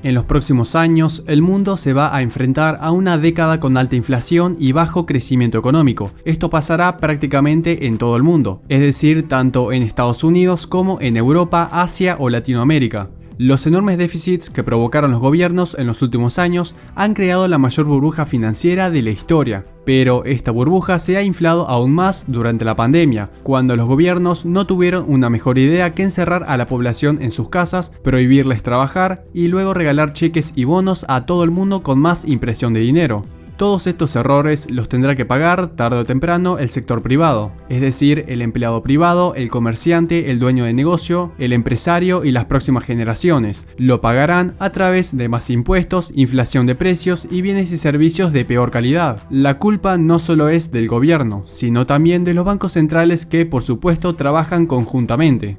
En los próximos años, el mundo se va a enfrentar a una década con alta inflación y bajo crecimiento económico. Esto pasará prácticamente en todo el mundo, es decir, tanto en Estados Unidos como en Europa, Asia o Latinoamérica. Los enormes déficits que provocaron los gobiernos en los últimos años han creado la mayor burbuja financiera de la historia. Pero esta burbuja se ha inflado aún más durante la pandemia, cuando los gobiernos no tuvieron una mejor idea que encerrar a la población en sus casas, prohibirles trabajar y luego regalar cheques y bonos a todo el mundo con más impresión de dinero. Todos estos errores los tendrá que pagar tarde o temprano el sector privado, es decir, el empleado privado, el comerciante, el dueño de negocio, el empresario y las próximas generaciones. Lo pagarán a través de más impuestos, inflación de precios y bienes y servicios de peor calidad. La culpa no solo es del gobierno, sino también de los bancos centrales que, por supuesto, trabajan conjuntamente.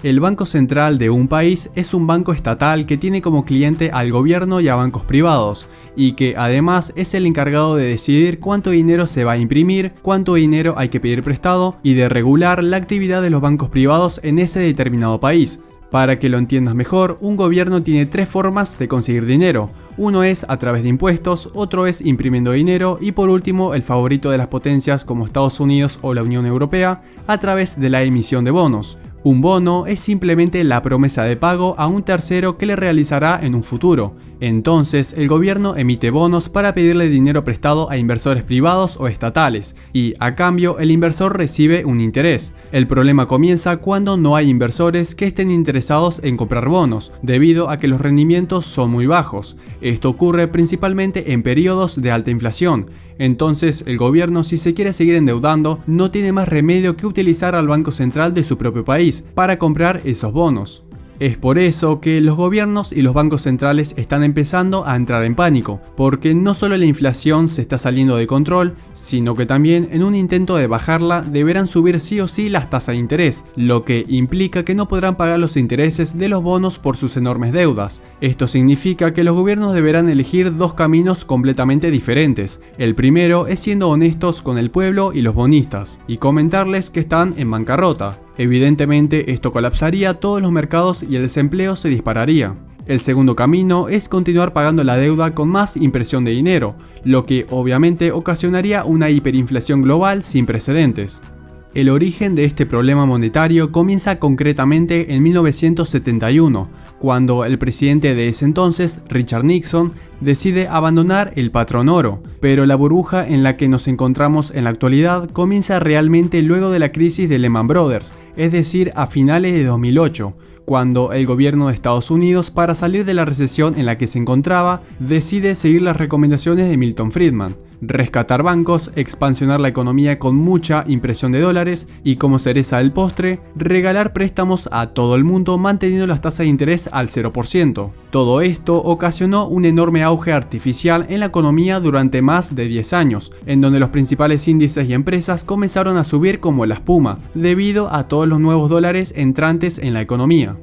El Banco Central de un país es un banco estatal que tiene como cliente al gobierno y a bancos privados, y que además es el encargado de decidir cuánto dinero se va a imprimir, cuánto dinero hay que pedir prestado y de regular la actividad de los bancos privados en ese determinado país. Para que lo entiendas mejor, un gobierno tiene tres formas de conseguir dinero. Uno es a través de impuestos, otro es imprimiendo dinero y por último, el favorito de las potencias como Estados Unidos o la Unión Europea, a través de la emisión de bonos. Un bono es simplemente la promesa de pago a un tercero que le realizará en un futuro. Entonces, el gobierno emite bonos para pedirle dinero prestado a inversores privados o estatales, y a cambio el inversor recibe un interés. El problema comienza cuando no hay inversores que estén interesados en comprar bonos, debido a que los rendimientos son muy bajos. Esto ocurre principalmente en periodos de alta inflación. Entonces, el gobierno, si se quiere seguir endeudando, no tiene más remedio que utilizar al Banco Central de su propio país para comprar esos bonos. Es por eso que los gobiernos y los bancos centrales están empezando a entrar en pánico, porque no solo la inflación se está saliendo de control, sino que también en un intento de bajarla deberán subir sí o sí las tasas de interés, lo que implica que no podrán pagar los intereses de los bonos por sus enormes deudas. Esto significa que los gobiernos deberán elegir dos caminos completamente diferentes. El primero es siendo honestos con el pueblo y los bonistas, y comentarles que están en bancarrota. Evidentemente, esto colapsaría todos los mercados y el desempleo se dispararía. El segundo camino es continuar pagando la deuda con más impresión de dinero, lo que obviamente ocasionaría una hiperinflación global sin precedentes. El origen de este problema monetario comienza concretamente en 1971, cuando el presidente de ese entonces, Richard Nixon, decide abandonar el patrón oro, pero la burbuja en la que nos encontramos en la actualidad comienza realmente luego de la crisis de Lehman Brothers, es decir, a finales de 2008, cuando el gobierno de Estados Unidos, para salir de la recesión en la que se encontraba, decide seguir las recomendaciones de Milton Friedman: rescatar bancos, expansionar la economía con mucha impresión de dólares y, como cereza del postre, regalar préstamos a todo el mundo manteniendo las tasas de interés al 0%. Todo esto ocasionó un enorme auge artificial en la economía durante más de 10 años, en donde los principales índices y empresas comenzaron a subir como la espuma, debido a todos los nuevos dólares entrantes en la economía.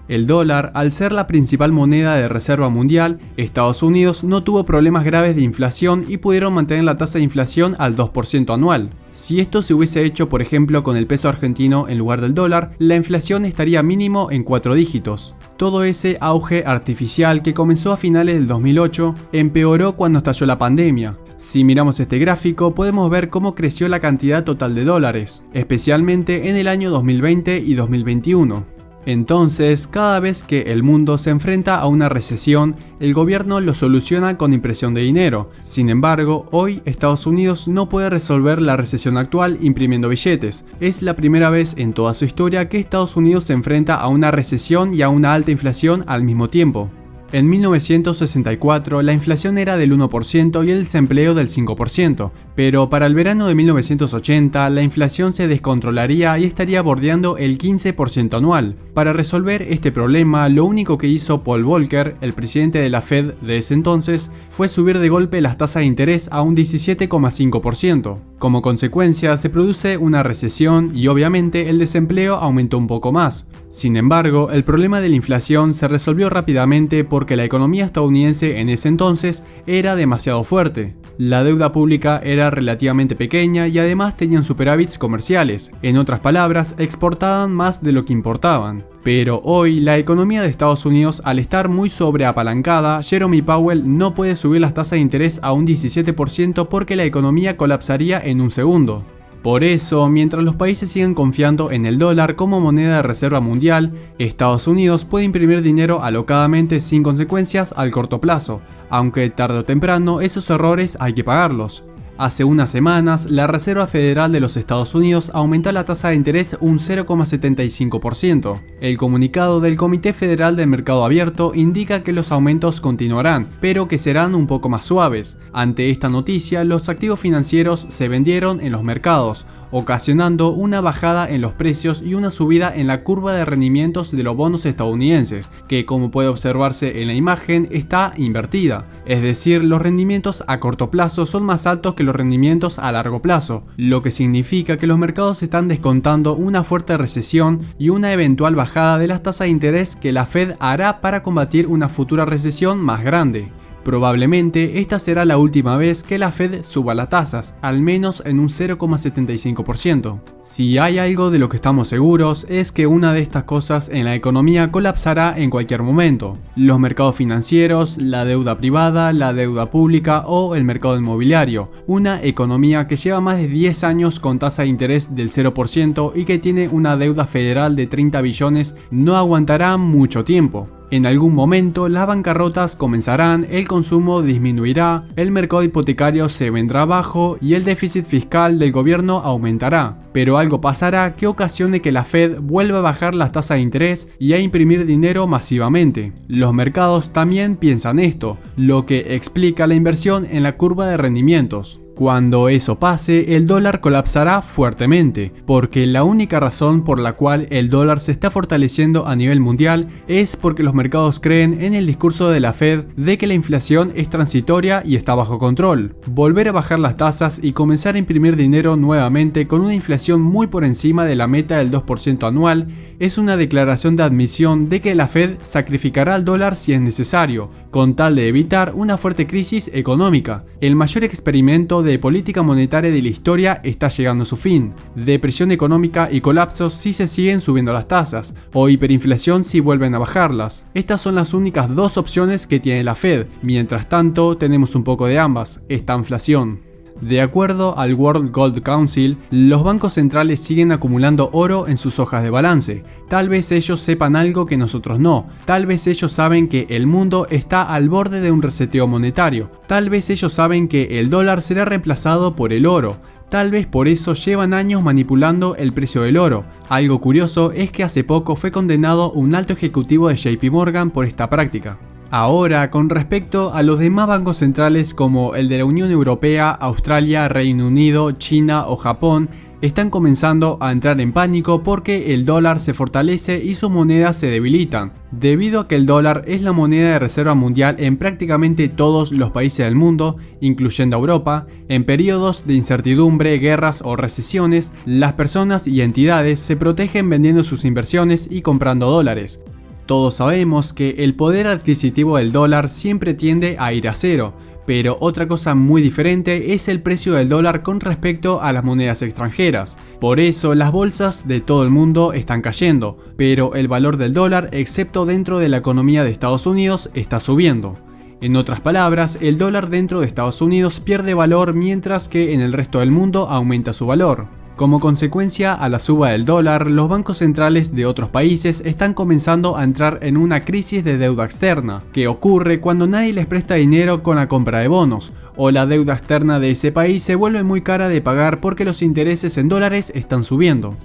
El dólar, al ser la principal moneda de reserva mundial, Estados Unidos no tuvo problemas graves de inflación y pudieron mantener la tasa de inflación al 2% anual. Si esto se hubiese hecho, por ejemplo, con el peso argentino en lugar del dólar, la inflación estaría mínimo en 4 dígitos. Todo ese auge artificial que comenzó a finales del 2008 empeoró cuando estalló la pandemia. Si miramos este gráfico, podemos ver cómo creció la cantidad total de dólares, especialmente en el año 2020 y 2021. Entonces, cada vez que el mundo se enfrenta a una recesión, el gobierno lo soluciona con impresión de dinero. Sin embargo, hoy Estados Unidos no puede resolver la recesión actual imprimiendo billetes. Es la primera vez en toda su historia que Estados Unidos se enfrenta a una recesión y a una alta inflación al mismo tiempo. En 1964 la inflación era del 1% y el desempleo del 5%, pero para el verano de 1980 la inflación se descontrolaría y estaría bordeando el 15% anual. Para resolver este problema, lo único que hizo Paul Volcker, el presidente de la Fed de ese entonces, fue subir de golpe las tasas de interés a un 17,5%. Como consecuencia, se produce una recesión y obviamente el desempleo aumentó un poco más. Sin embargo, el problema de la inflación se resolvió rápidamente porque la economía estadounidense en ese entonces era demasiado fuerte. La deuda pública era relativamente pequeña y además tenían superávits comerciales. En otras palabras, exportaban más de lo que importaban. Pero hoy, la economía de Estados Unidos, al estar muy sobreapalancada, Jerome Powell no puede subir las tasas de interés a un 17% porque la economía colapsaría en un segundo. Por eso, mientras los países sigan confiando en el dólar como moneda de reserva mundial, Estados Unidos puede imprimir dinero alocadamente sin consecuencias al corto plazo, aunque tarde o temprano esos errores hay que pagarlos. Hace unas semanas, la Reserva Federal de los Estados Unidos aumentó la tasa de interés un 0,75%. El comunicado del Comité Federal del Mercado Abierto indica que los aumentos continuarán, pero que serán un poco más suaves. Ante esta noticia, los activos financieros se vendieron en los mercados, ocasionando una bajada en los precios y una subida en la curva de rendimientos de los bonos estadounidenses, que como puede observarse en la imagen está invertida. Es decir, los rendimientos a corto plazo son más altos que los rendimientos a largo plazo, lo que significa que los mercados están descontando una fuerte recesión y una eventual bajada de las tasas de interés que la Fed hará para combatir una futura recesión más grande. Probablemente esta será la última vez que la Fed suba las tasas, al menos en un 0,75%. Si hay algo de lo que estamos seguros es que una de estas cosas en la economía colapsará en cualquier momento. Los mercados financieros, la deuda privada, la deuda pública o el mercado inmobiliario. Una economía que lleva más de 10 años con tasa de interés del 0% y que tiene una deuda federal de 30 billones no aguantará mucho tiempo. En algún momento las bancarrotas comenzarán, el consumo disminuirá, el mercado hipotecario se vendrá abajo y el déficit fiscal del gobierno aumentará. Pero algo pasará que ocasione que la Fed vuelva a bajar las tasas de interés y a imprimir dinero masivamente. Los mercados también piensan esto, lo que explica la inversión en la curva de rendimientos. Cuando eso pase, el dólar colapsará fuertemente, porque la única razón por la cual el dólar se está fortaleciendo a nivel mundial es porque los mercados creen en el discurso de la Fed de que la inflación es transitoria y está bajo control. Volver a bajar las tasas y comenzar a imprimir dinero nuevamente con una inflación muy por encima de la meta del 2% anual es una declaración de admisión de que la Fed sacrificará al dólar si es necesario, con tal de evitar una fuerte crisis económica. El mayor experimento de política monetaria de la historia está llegando a su fin. Depresión económica y colapsos si se siguen subiendo las tasas, o hiperinflación si vuelven a bajarlas. Estas son las únicas dos opciones que tiene la Fed. Mientras tanto, tenemos un poco de ambas, esta inflación. De acuerdo al World Gold Council, los bancos centrales siguen acumulando oro en sus hojas de balance. Tal vez ellos sepan algo que nosotros no. Tal vez ellos saben que el mundo está al borde de un reseteo monetario. Tal vez ellos saben que el dólar será reemplazado por el oro. Tal vez por eso llevan años manipulando el precio del oro. Algo curioso es que hace poco fue condenado un alto ejecutivo de JP Morgan por esta práctica. Ahora, con respecto a los demás bancos centrales como el de la Unión Europea, Australia, Reino Unido, China o Japón, están comenzando a entrar en pánico porque el dólar se fortalece y sus monedas se debilitan. Debido a que el dólar es la moneda de reserva mundial en prácticamente todos los países del mundo, incluyendo Europa, en periodos de incertidumbre, guerras o recesiones, las personas y entidades se protegen vendiendo sus inversiones y comprando dólares. Todos sabemos que el poder adquisitivo del dólar siempre tiende a ir a cero, pero otra cosa muy diferente es el precio del dólar con respecto a las monedas extranjeras. Por eso las bolsas de todo el mundo están cayendo, pero el valor del dólar, excepto dentro de la economía de Estados Unidos, está subiendo. En otras palabras, el dólar dentro de Estados Unidos pierde valor mientras que en el resto del mundo aumenta su valor. Como consecuencia a la suba del dólar, los bancos centrales de otros países están comenzando a entrar en una crisis de deuda externa, que ocurre cuando nadie les presta dinero con la compra de bonos, o la deuda externa de ese país se vuelve muy cara de pagar porque los intereses en dólares están subiendo.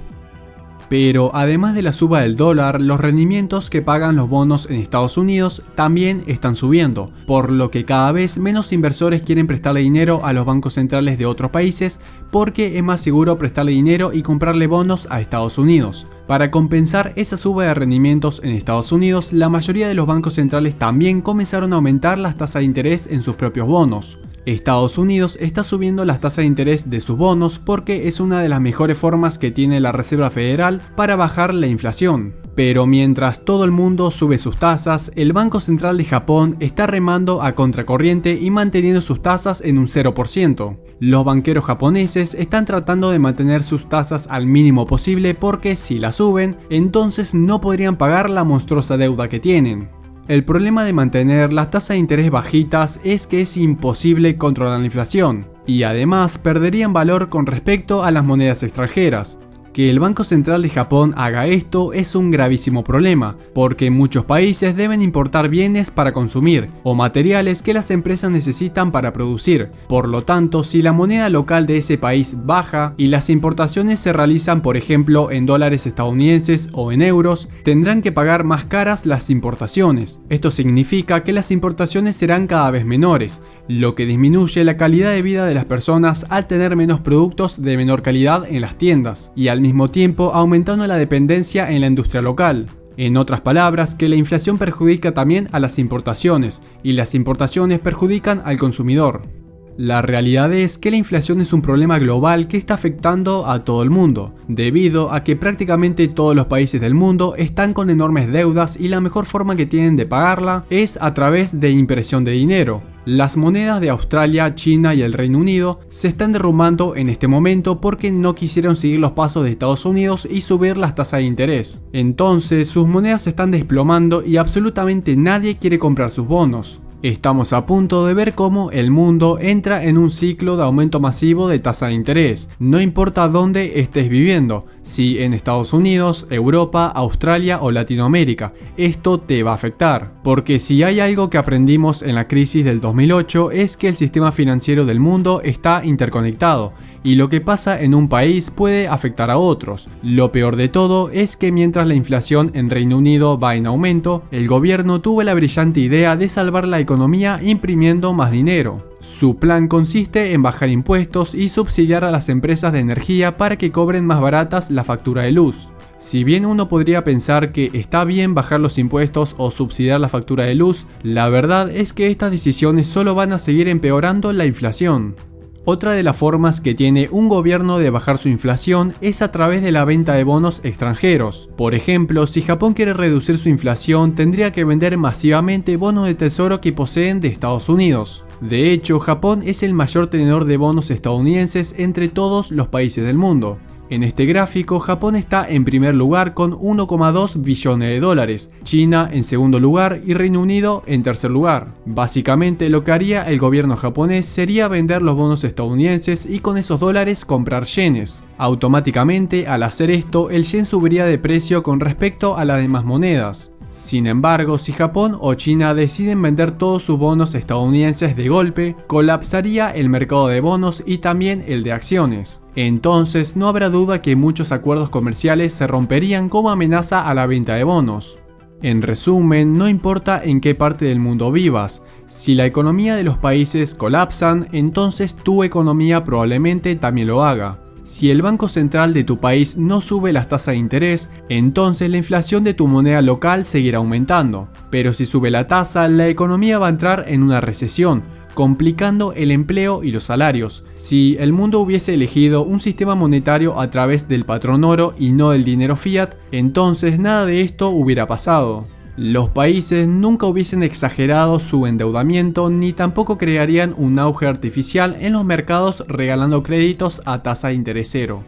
Pero además de la suba del dólar, los rendimientos que pagan los bonos en Estados Unidos también están subiendo, por lo que cada vez menos inversores quieren prestarle dinero a los bancos centrales de otros países porque es más seguro prestarle dinero y comprarle bonos a Estados Unidos. Para compensar esa suba de rendimientos en Estados Unidos, la mayoría de los bancos centrales también comenzaron a aumentar las tasas de interés en sus propios bonos. Estados Unidos está subiendo las tasas de interés de sus bonos porque es una de las mejores formas que tiene la Reserva Federal para bajar la inflación. Pero mientras todo el mundo sube sus tasas, el Banco Central de Japón está remando a contracorriente y manteniendo sus tasas en un 0%. Los banqueros japoneses están tratando de mantener sus tasas al mínimo posible porque si las suben, entonces no podrían pagar la monstruosa deuda que tienen. El problema de mantener las tasas de interés bajitas es que es imposible controlar la inflación, y además perderían valor con respecto a las monedas extranjeras. Que el Banco Central de Japón haga esto es un gravísimo problema, porque muchos países deben importar bienes para consumir o materiales que las empresas necesitan para producir. Por lo tanto, si la moneda local de ese país baja y las importaciones se realizan por ejemplo en dólares estadounidenses o en euros, tendrán que pagar más caras las importaciones. Esto significa que las importaciones serán cada vez menores, lo que disminuye la calidad de vida de las personas al tener menos productos de menor calidad en las tiendas, y al mismo tiempo aumentando la dependencia en la industria local. En otras palabras, que la inflación perjudica también a las importaciones, y las importaciones perjudican al consumidor. La realidad es que la inflación es un problema global que está afectando a todo el mundo, debido a que prácticamente todos los países del mundo están con enormes deudas y la mejor forma que tienen de pagarla es a través de impresión de dinero. Las monedas de Australia, China y el Reino Unido se están derrumbando en este momento porque no quisieron seguir los pasos de Estados Unidos y subir las tasas de interés. Entonces sus monedas se están desplomando y absolutamente nadie quiere comprar sus bonos. Estamos a punto de ver cómo el mundo entra en un ciclo de aumento masivo de tasa de interés, no importa dónde estés viviendo, si en Estados Unidos, Europa, Australia o Latinoamérica, esto te va a afectar. Porque si hay algo que aprendimos en la crisis del 2008 es que el sistema financiero del mundo está interconectado, y lo que pasa en un país puede afectar a otros. Lo peor de todo es que mientras la inflación en Reino Unido va en aumento, el gobierno tuvo la brillante idea de salvar la economía imprimiendo más dinero. Su plan consiste en bajar impuestos y subsidiar a las empresas de energía para que cobren más baratas la factura de luz. Si bien uno podría pensar que está bien bajar los impuestos o subsidiar la factura de luz, la verdad es que estas decisiones solo van a seguir empeorando la inflación. Otra de las formas que tiene un gobierno de bajar su inflación es a través de la venta de bonos extranjeros. Por ejemplo, si Japón quiere reducir su inflación, tendría que vender masivamente bonos de tesoro que poseen de Estados Unidos. De hecho, Japón es el mayor tenedor de bonos estadounidenses entre todos los países del mundo. En este gráfico, Japón está en primer lugar con 1,2 billones de dólares, China en segundo lugar y Reino Unido en tercer lugar. Básicamente lo que haría el gobierno japonés sería vender los bonos estadounidenses y con esos dólares comprar yenes. Automáticamente, al hacer esto, el yen subiría de precio con respecto a las demás monedas. Sin embargo, si Japón o China deciden vender todos sus bonos estadounidenses de golpe, colapsaría el mercado de bonos y también el de acciones. Entonces no habrá duda que muchos acuerdos comerciales se romperían como amenaza a la venta de bonos. En resumen, no importa en qué parte del mundo vivas, si la economía de los países colapsan, entonces tu economía probablemente también lo haga. Si el Banco Central de tu país no sube las tasas de interés, entonces la inflación de tu moneda local seguirá aumentando. Pero si sube la tasa, la economía va a entrar en una recesión, complicando el empleo y los salarios. Si el mundo hubiese elegido un sistema monetario a través del patrón oro y no del dinero fiat, entonces nada de esto hubiera pasado. Los países nunca hubiesen exagerado su endeudamiento ni tampoco crearían un auge artificial en los mercados regalando créditos a tasa de interés cero.